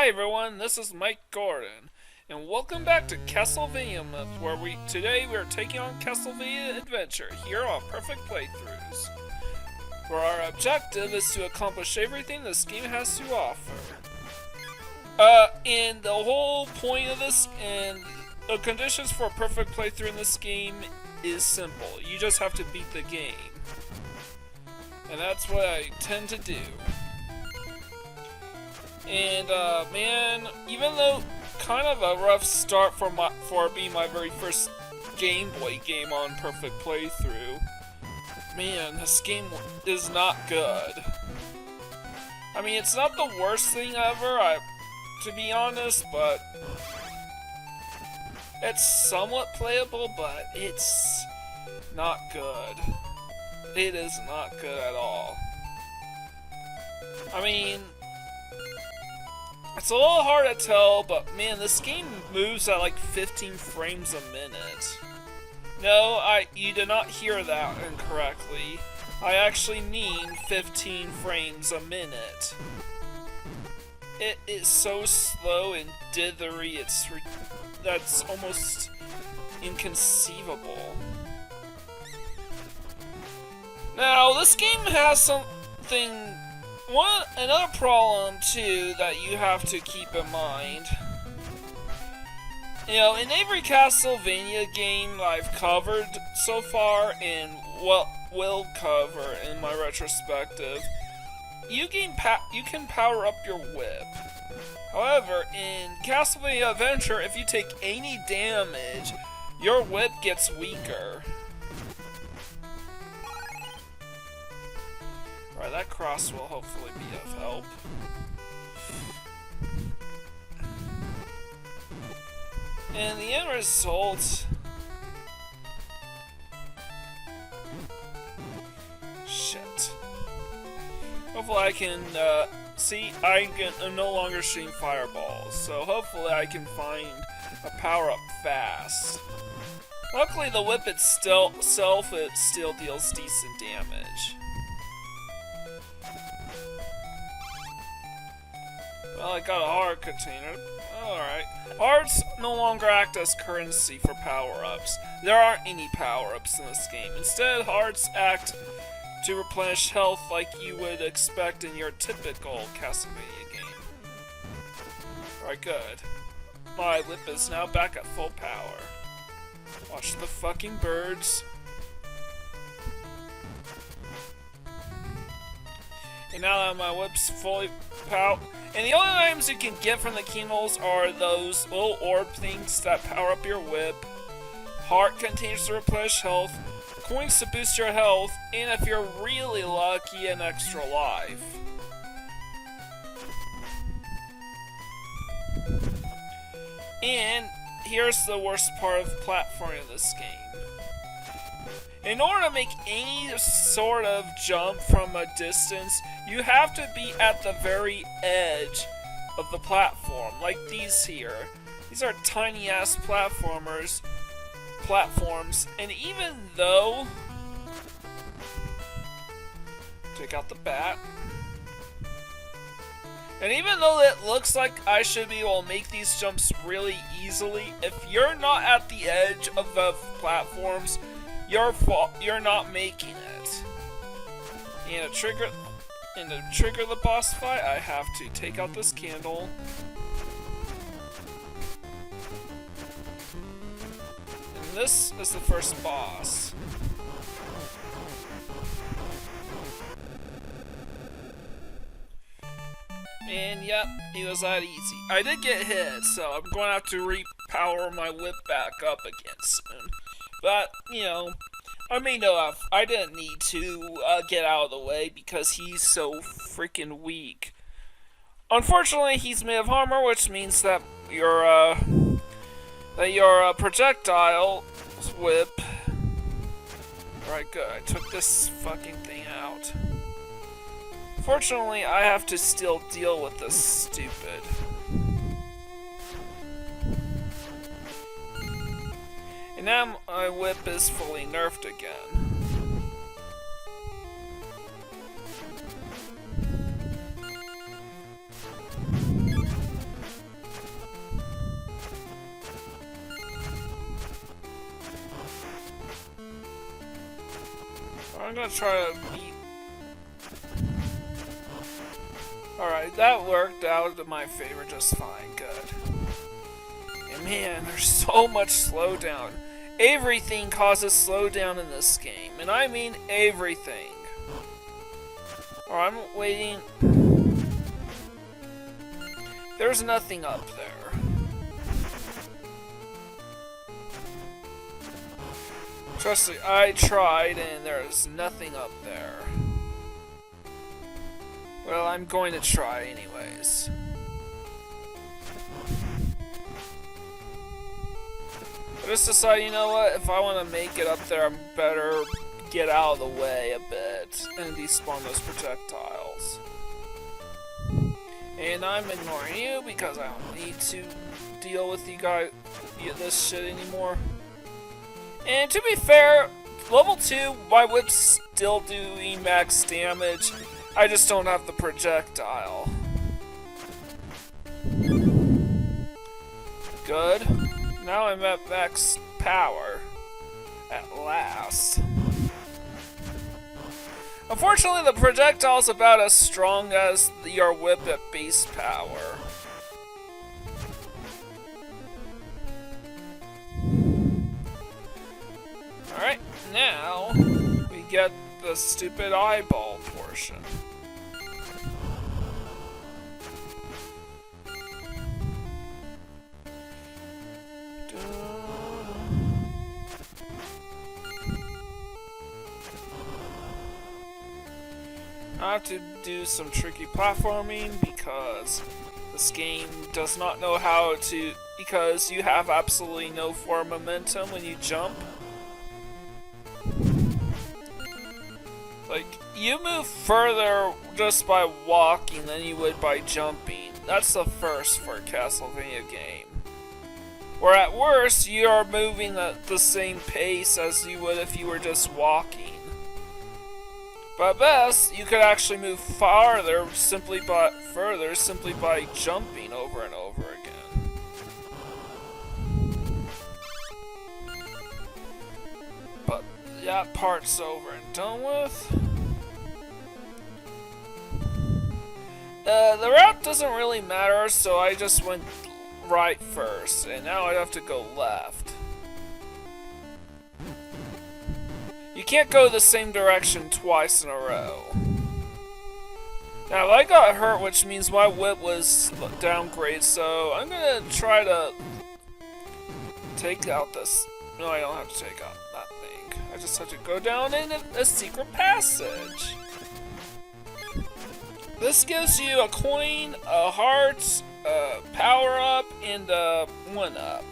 Hi everyone, this is Mike Gordon, and welcome back to Castlevania, where today we are taking on Castlevania Adventure here on Perfect Playthroughs, where our objective is to accomplish everything this game has to offer. And the whole point of this and the conditions for a perfect playthrough in this game is simple. You just have to beat the game. And that's what I tend to do. And man, even though kind of a rough start for being my very first Game Boy game on perfect playthrough, man, this game is not good. I mean, it's not the worst thing ever, to be honest, but it's somewhat playable, but it's not good. It is not good at all. I mean, it's a little hard to tell, but man, this game moves at like 15 frames a minute. No, you did not hear that incorrectly. I actually mean 15 frames a minute. It is so slow and dithery, that's almost inconceivable. Now, this game has another problem too that you have to keep in mind. You know, in every Castlevania game I've covered so far and will cover in my retrospective, you can power up your whip. However, in Castlevania Adventure, if you take any damage, your whip gets weaker. Alright, that cross will hopefully be of help. And the end result... Shit. Hopefully I can, see, I'm no longer shooting fireballs, so hopefully I can find a power-up fast. Luckily the whip itself still deals decent damage. Well, I got a heart container. Alright. Hearts no longer act as currency for power-ups. There aren't any power-ups in this game. Instead, hearts act to replenish health like you would expect in your typical Castlevania game. Alright, good. My whip is now back at full power. Watch the fucking birds. And now that my whip's fully powered, and the only items you can get from the keyholes are those little orb things that power up your whip, heart containers to replenish health, coins to boost your health, and if you're really lucky, an extra life. And here's the worst part of platforming in this game. In order to make any sort of jump from a distance, you have to be at the very edge of the platform, like these here. These are tiny-ass platforms, and even though... Take out the bat. And even though it looks like I should be able to make these jumps really easily, if you're not at the edge of the platforms, you're not making it. And to trigger the boss fight, I have to take out this candle. And this is the first boss. And yep, it was that easy. I did get hit, so I'm going to have to repower my whip back up again soon. But, you know, I didn't need to get out of the way because he's so freaking weak. Unfortunately, he's made of armor, which means that your projectile whip... Alright, good. I took this fucking thing out. Fortunately, I have to still deal with this stupid. And now my whip is fully nerfed again. I'm gonna try to beat... Alright, that worked out in my favor just fine, good. And man, there's so much slowdown. Everything causes slowdown in this game, and I mean everything. Alright, I'm waiting. There's nothing up there. Trust me, I tried and there's nothing up there. Well, I'm going to try anyways. I just decided, you know what, if I want to make it up there, I better get out of the way a bit and despawn those projectiles. And I'm ignoring you because I don't need to deal with you guys, this shit anymore. And to be fair, level 2, my whip's still doing max damage. I just don't have the projectile. Good. Now I'm at max power. At last. Unfortunately, the projectile's about as strong as your whip at base power. Alright, now we get the stupid eyeball portion. I have to do some tricky platforming because this game does not know how to, because you have absolutely no forward momentum when you jump. Like, you move further just by walking than you would by jumping. That's the first for a Castlevania game. Where at worst, you are moving at the same pace as you would if you were just walking. But at best, you could actually move farther simply by jumping over and over again. But that part's over and done with. The route doesn't really matter, so I just went right first, and now I have to go left. You can't go the same direction twice in a row. Now, I got hurt, which means my whip was downgraded, so I'm gonna try to take out this. No, I don't have to take out that thing. I just have to go down in a secret passage. This gives you a coin, a heart, a power-up, and a 1-up.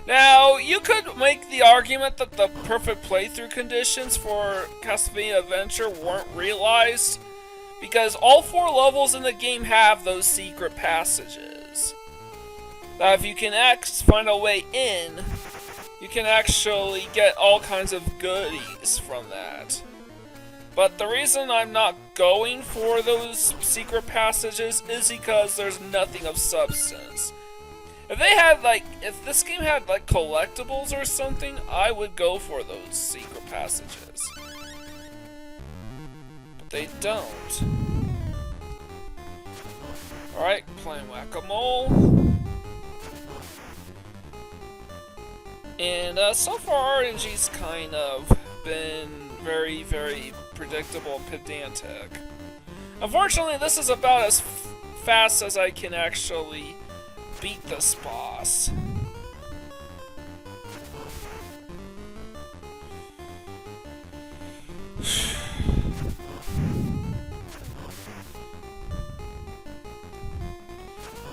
Now, you could make the argument that the perfect playthrough conditions for Castlevania Adventure weren't realized, because all 4 levels in the game have those secret passages. That if you can find a way in, you can actually get all kinds of goodies from that. But the reason I'm not going for those secret passages is because there's nothing of substance. If they had, if this game had, collectibles or something, I would go for those secret passages. But they don't. Alright, playing Whack-A-Mole. And, so far RNG's kind of been very, very predictable and pedantic. Unfortunately, this is about as fast as I can actually beat this boss.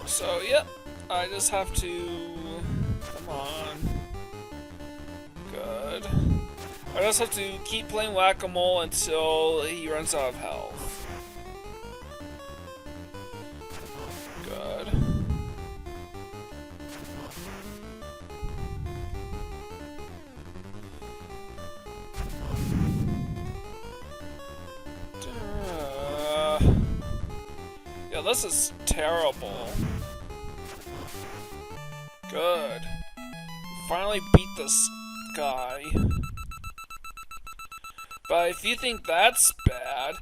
So, yep, I just have to... Come on. Good. I just have to keep playing Whack-A-Mole until he runs out of health. Good. Yeah, this is terrible. Good. Finally beat this guy. But if you think that's bad,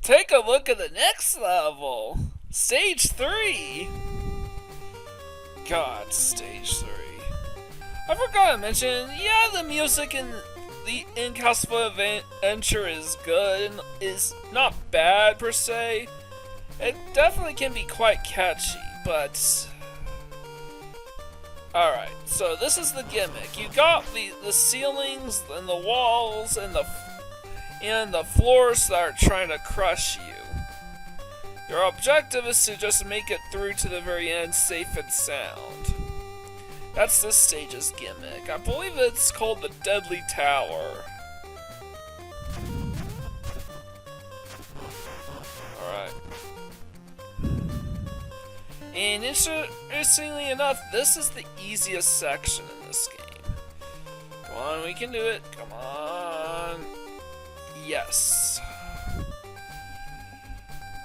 take a look at the next level. Stage 3. God, stage 3. I forgot to mention, yeah, the music in Castlevania Adventure is good and is not bad per se. It definitely can be quite catchy, but alright, so this is the gimmick. You got the ceilings and the walls and the floors that are trying to crush you. Your objective is to just make it through to the very end safe and sound. That's this stage's gimmick. I believe it's called the Deadly Tower. Alright. And interestingly enough, this is the easiest section in this game. Come on, we can do it. Come on. Yes.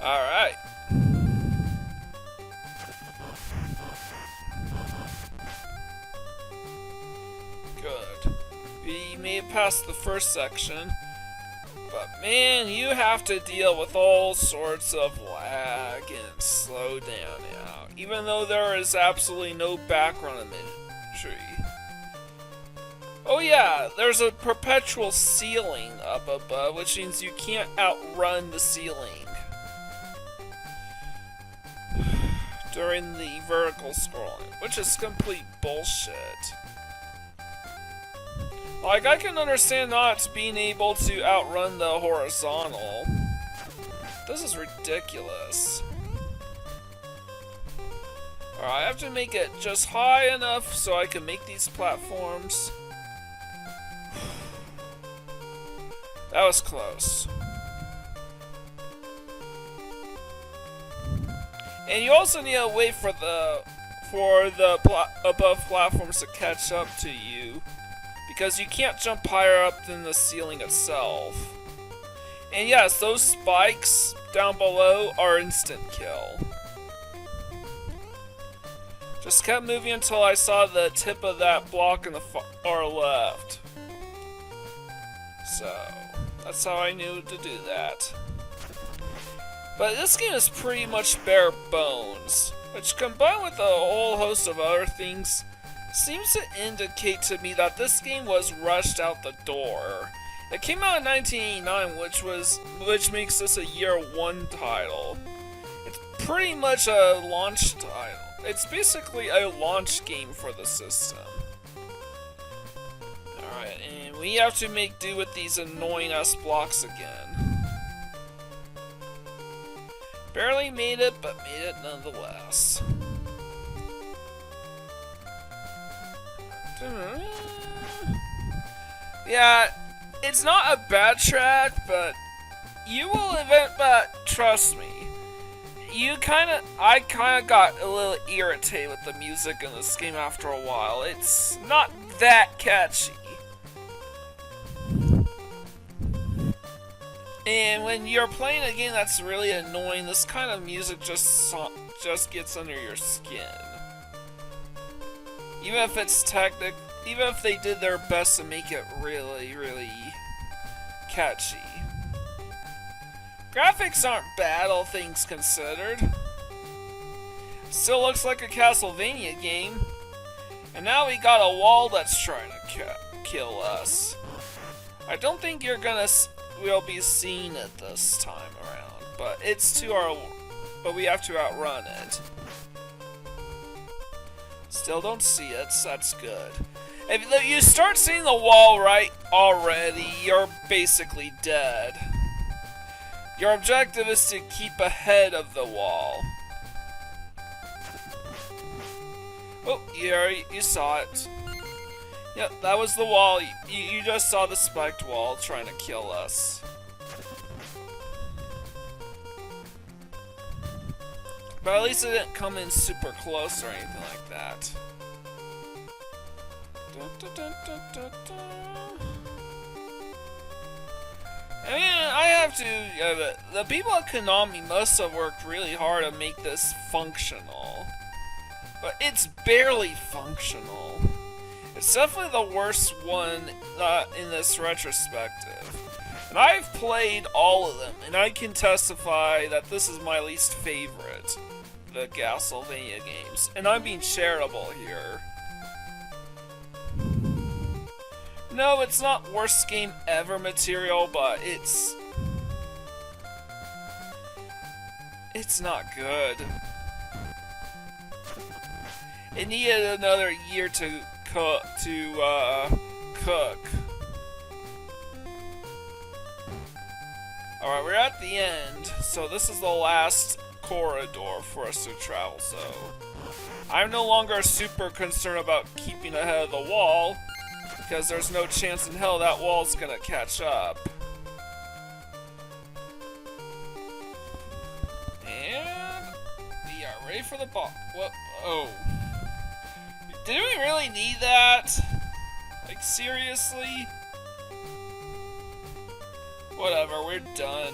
Alright. Good. We made it past the first section, but man, you have to deal with all sorts of lag and slow down now, even though there is absolutely no background imagery. Oh yeah, there's a perpetual ceiling up above, which means you can't outrun the ceiling during the vertical scrolling, which is complete bullshit. Like, I can understand not being able to outrun the horizontal. This is ridiculous. Alright, I have to make it just high enough so I can make these platforms. That was close. And you also need to wait for the above platforms to catch up to you, because you can't jump higher up than the ceiling itself. And yes, those spikes down below are instant kill. Just kept moving until I saw the tip of that block in the far left. So, that's how I knew to do that. But this game is pretty much bare bones, which combined with a whole host of other things seems to indicate to me that this game was rushed out the door. It came out in 1989, which makes this a year one title. It's pretty much a launch title. It's basically a launch game for the system. Alright, and we have to make do with these annoying ass blocks again. Barely made it, but made it nonetheless. Yeah, it's not a bad track, but you will trust me. I kinda got a little irritated with the music in this game after a while. It's not that catchy. And when you're playing a game that's really annoying, this kind of music just gets under your skin. Even if even if they did their best to make it really, really catchy. Graphics aren't bad, all things considered. Still looks like a Castlevania game. And now we got a wall that's trying to kill us. I don't think we'll be seeing it this time around, but but we have to outrun it. Still don't see it, so that's good. If you start seeing the wall right already, you're basically dead. Your objective is to keep ahead of the wall. Oh, you saw it. Yep, that was the wall. You just saw the spiked wall trying to kill us. But at least it didn't come in super close or anything like that. I mean, I have to. The people at Konami must have worked really hard to make this functional, but it's barely functional. It's definitely the worst one in this retrospective. And I've played all of them, and I can testify that this is my least favorite, the Castlevania games. And I'm being charitable here. No, it's not worst game ever material, but it's not good. It needed another year to cook. Alright, we're at the end, so this is the last corridor for us to travel, so I'm no longer super concerned about keeping ahead of the wall, because there's no chance in hell that wall's gonna catch up. And we are ready for the boss. What? Oh. Did we really need that? Like, seriously? Whatever, we're done.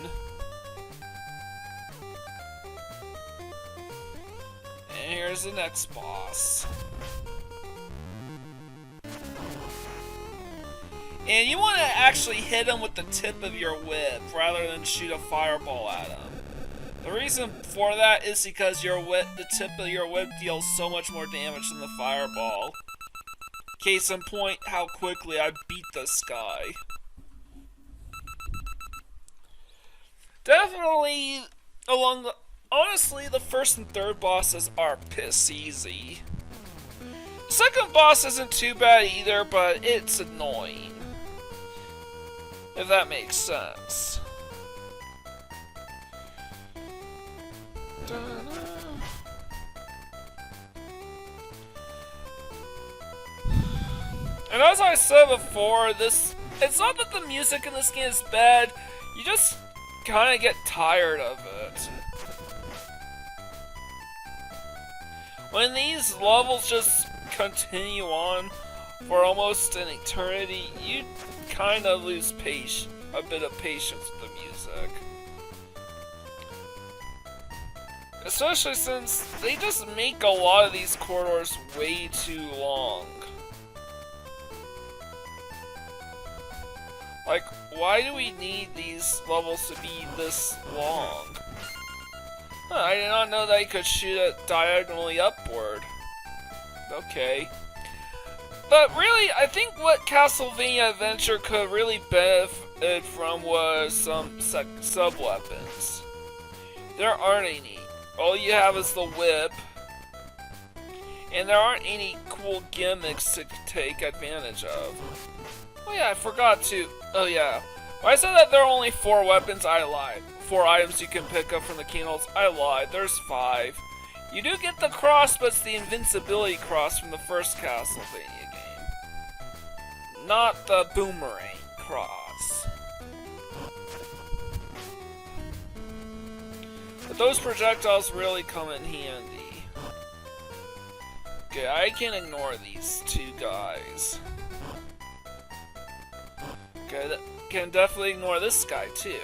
And here's the next boss. And you want to actually hit him with the tip of your whip rather than shoot a fireball at him. The reason for that is because the tip of your whip deals so much more damage than the fireball. Case in point, how quickly I beat this guy. Definitely, honestly, the first and third bosses are piss easy. The second boss isn't too bad either, but it's annoying. If that makes sense. And as I said before, it's not that the music in this game is bad, you just kind of get tired of it. When these levels just continue on for almost an eternity, you kind of lose a bit of patience with the music. Especially since they just make a lot of these corridors way too long. Like, why do we need these levels to be this long? Huh, I did not know that you could shoot it diagonally upward. Okay. But really, I think what Castlevania Adventure could really benefit from was some sub-weapons. There aren't any. All you have is the whip. And there aren't any cool gimmicks to take advantage of. Oh yeah, I forgot to... Oh yeah. When I said that there are only 4 weapons, I lied. 4 items you can pick up from the candles, I lied. There's 5. You do get the cross, but it's the invincibility cross from the first Castlevania game. Not the boomerang cross. But those projectiles really come in handy. Okay, I can ignore these 2 guys. Okay, can definitely ignore this guy too.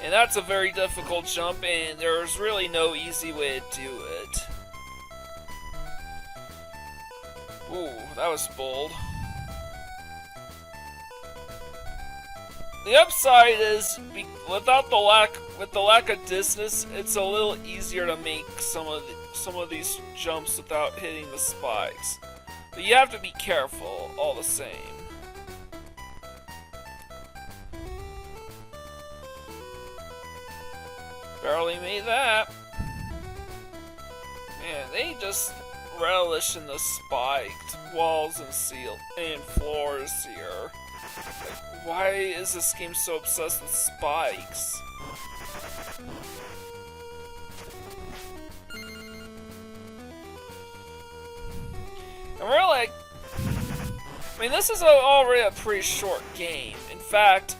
And that's a very difficult jump, and there's really no easy way to do it. Ooh, that was bold. The upside is, with the lack of distance, it's a little easier to make some of these jumps without hitting the spikes. But you have to be careful, all the same. Barely made that. Man, they just relish in the spiked walls and floors here. Like, why is this game so obsessed with spikes? And we're like, I mean, this is already a pretty short game. In fact,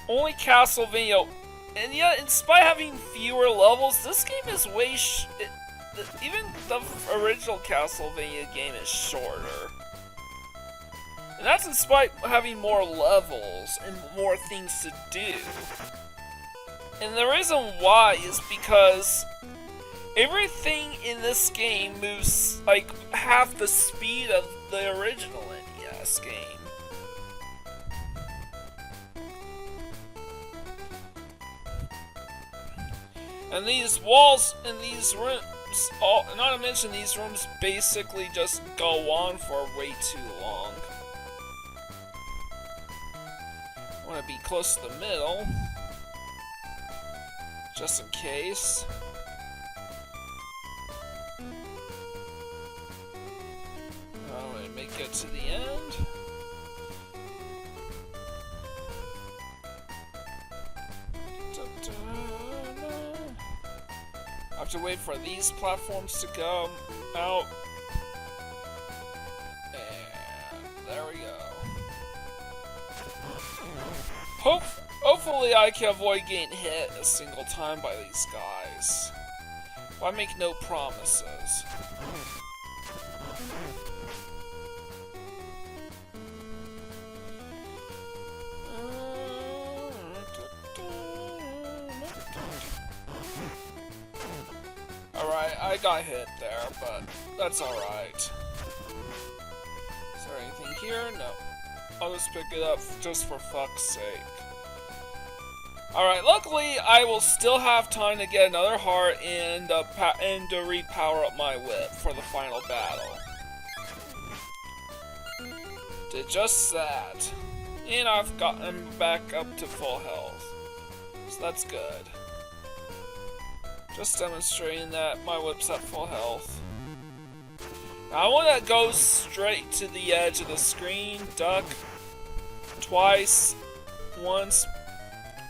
only Castlevania. And yet, in spite of having fewer levels, this game is way even the original Castlevania game is shorter. And that's in spite of having more levels and more things to do. And the reason why is because Everything in this game moves like half the speed of the original NES game. And these walls in these rooms, not to mention these rooms basically just go on for way too long. I want to be close to the middle, just in case. I'm going to make it to the end. I have to wait for these platforms to go out. And there we go. Hopefully I can avoid getting hit a single time by these guys. But I make no promises. Alright, I got hit there, but that's alright. Is there anything here? No. I'll just pick it up just for fuck's sake. Alright, luckily I will still have time to get another heart and to re-power up my whip for the final battle. Did just that. And I've gotten back up to full health. So that's good. Just demonstrating that my whip's at full health. Now I want to go straight to the edge of the screen, duck, twice, once,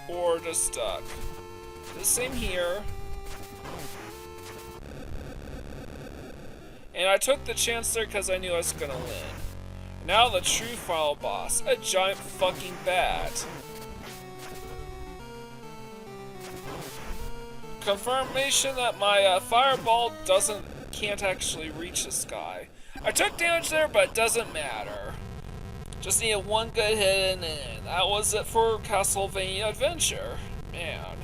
or just duck. The same here. And I took the chance there because I knew I was gonna win. Now the true final boss, a giant fucking bat. Confirmation that my fireball can't actually reach this guy. I took damage there, but it doesn't matter. Just needed one good hit and that was it for Castlevania Adventure. Man.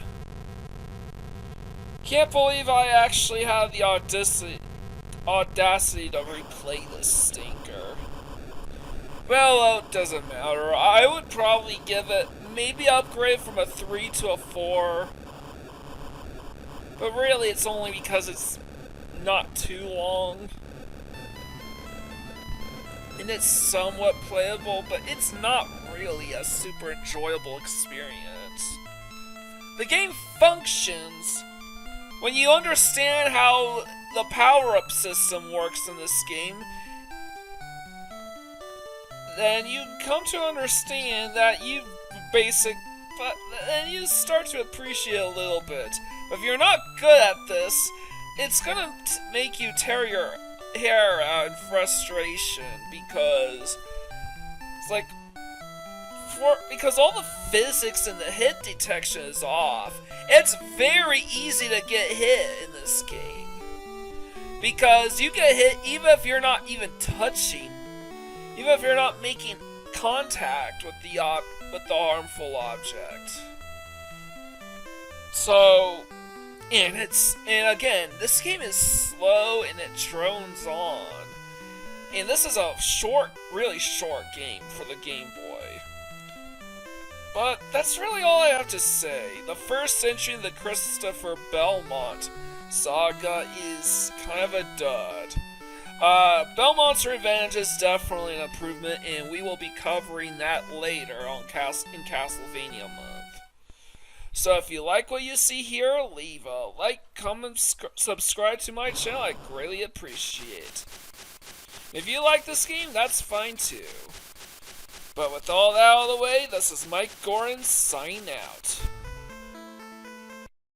Can't believe I actually had the audacity to replay this stinker. Well, it doesn't matter. I would probably give it, maybe upgrade from a 3 to a 4. But really, it's only because it's not too long. And it's somewhat playable, but it's not really a super enjoyable experience. The game functions when you understand how the power-up system works in this game. Then you come to understand that but then you start to appreciate it a little bit. But if you're not good at this, it's gonna make you tear your hair out in frustration because it's like because all the physics and the hit detection is off. It's very easy to get hit in this game because you get hit even if you're not even touching, even if you're not making contact with the harmful object. So, and again, this game is slow and it drones on. And this is a really short game for the Game Boy. But that's really all I have to say. The first entry in the Christopher Belmont saga is kind of a dud. Belmont's Revenge is definitely an improvement, and we will be covering that later in Castlevania Month. So if you like what you see here, leave a like, comment, subscribe to my channel. I greatly appreciate. If you like this game, that's fine too. But with all that out of the way, this is Mike Gorin signing out.